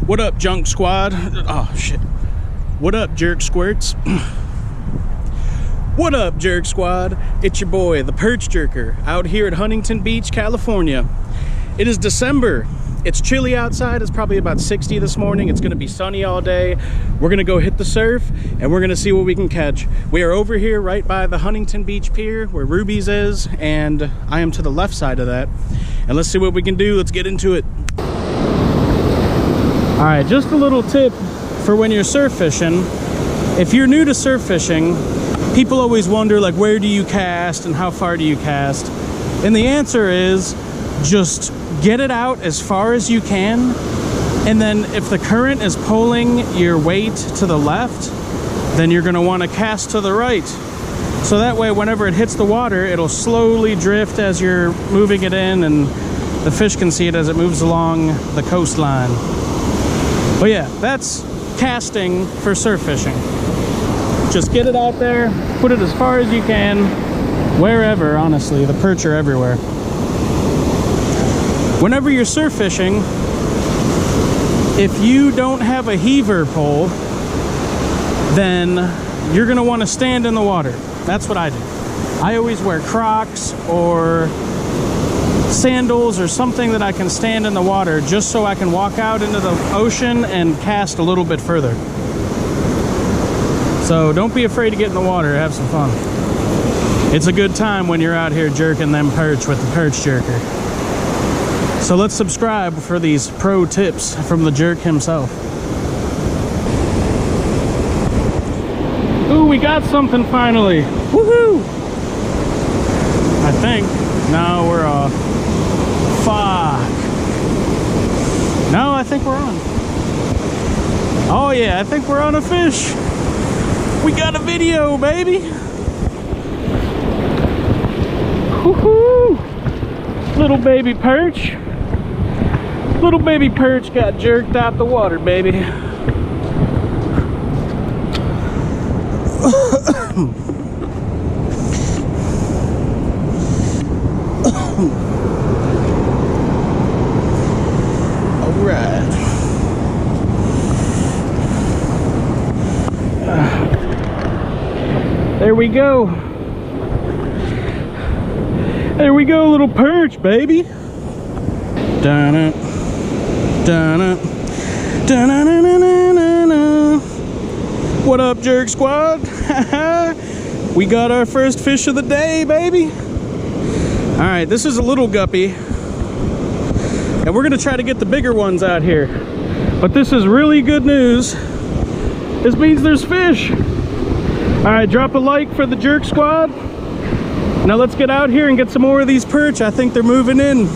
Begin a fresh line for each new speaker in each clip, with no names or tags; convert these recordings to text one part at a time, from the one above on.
What up, junk squad? Oh shit. What up, jerk squirts? What up, jerk squad? It's your boy, the Perch Jerker, out here at Huntington Beach, California. It is December. It's chilly outside. It's probably about 60 this morning. It's gonna be sunny all day. We're gonna go hit the surf and we're gonna see what we can catch. We are over here right by the Huntington Beach Pier where Ruby's is, and I am to the left side of that. And let's see what we can do. Let's get into it. All right, just a little tip for when you're surf fishing. If you're new to surf fishing, people always wonder, like, where do you cast and how far do you cast? And the answer is just get it out as far as you can. And then if the current is pulling your weight to the left, then you're gonna wanna cast to the right. So that way, whenever it hits the water, it'll slowly drift as you're moving it in, and the fish can see it as it moves along the coastline. But yeah, that's casting for surf fishing. Just get it out there, put it as far as you can, wherever, honestly. The perch are everywhere. Whenever you're surf fishing, if you don't have a heaver pole, then you're gonna wanna stand in the water. That's what I do. I always wear Crocs or sandals or something that I can stand in the water, just so I can walk out into the ocean and cast a little bit further. So don't be afraid to get in the water, have some fun. It's a good time when you're out here jerking them perch with the Perch Jerker. So let's subscribe for these pro tips from the jerk himself. Ooh, we got something finally. Woohoo! I think. No, we're off. Fuck. No, I think we're on. Oh yeah, I think we're on a fish. We got a video, baby. Woohoo! Little baby perch. Little baby perch got jerked out the water, baby. Alright. There we go. There we go, little perch, baby. Dun-na, dun-na, dun-na-na-na-na-na. What up, jerk squad? We got our first fish of the day, baby. All right, this is a little guppy, and we're gonna try to get the bigger ones out here. But this is really good news. This means there's fish. All right, drop a like for the jerk squad. Now let's get out here and get some more of these perch. I think they're moving in.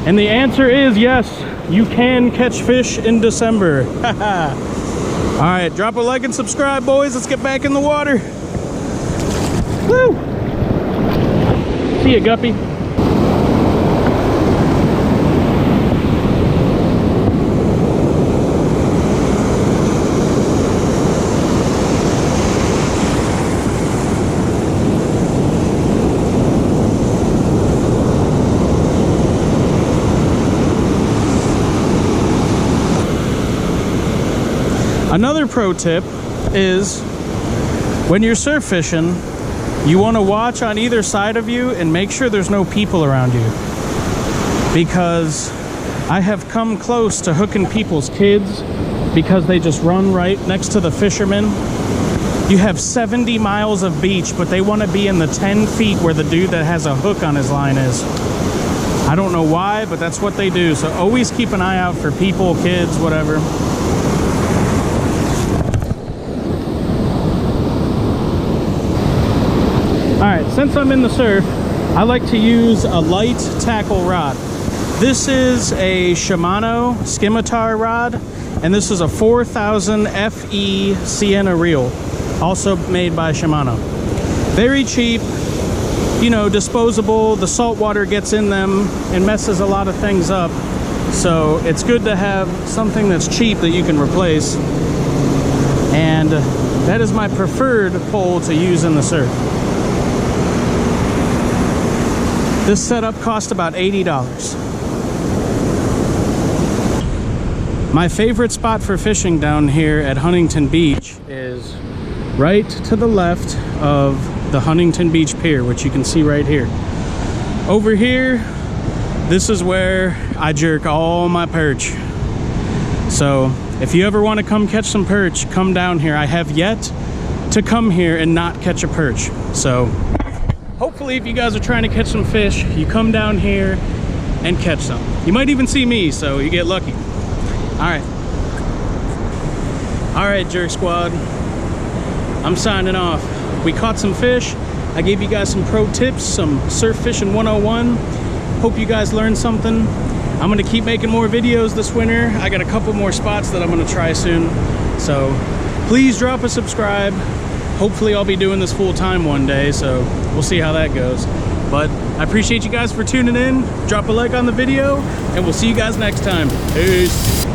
And the answer is yes, you can catch fish in December. All right, drop a like and subscribe, boys. Let's get back in the water. Woo! See ya, guppy. Another pro tip is when you're surf fishing, you want to watch on either side of you and make sure there's no people around you. Because I have come close to hooking people's kids because they just run right next to the fishermen. You have 70 miles of beach, but they want to be in the 10 feet where the dude that has a hook on his line is. I don't know why, but that's what they do. So always keep an eye out for people, kids, whatever. Alright, since I'm in the surf, I like to use a light tackle rod. This is a Shimano scimitar rod, and this is a 4000 FE Sienna reel, also made by Shimano. Very cheap, you know, disposable. The salt water gets in them and messes a lot of things up. So it's good to have something that's cheap that you can replace. And that is my preferred pole to use in the surf. This setup cost about $80. My favorite spot for fishing down here at Huntington Beach is right to the left of the Huntington Beach Pier, which you can see right here. Over here, this is where I jerk all my perch. So if you ever want to come catch some perch, come down here. I have yet to come here and not catch a perch. So hopefully if you guys are trying to catch some fish, you come down here and catch some. You might even see me, so you get lucky. All right, Jerk Squad, I'm signing off. We caught some fish. I gave you guys some pro tips, some surf fishing 101. Hope you guys learned something. I'm gonna keep making more videos this winter. I got a couple more spots that I'm gonna try soon. So please drop a subscribe. Hopefully I'll be doing this full time one day, so we'll see how that goes. But I appreciate you guys for tuning in. Drop a like on the video, and we'll see you guys next time. Peace.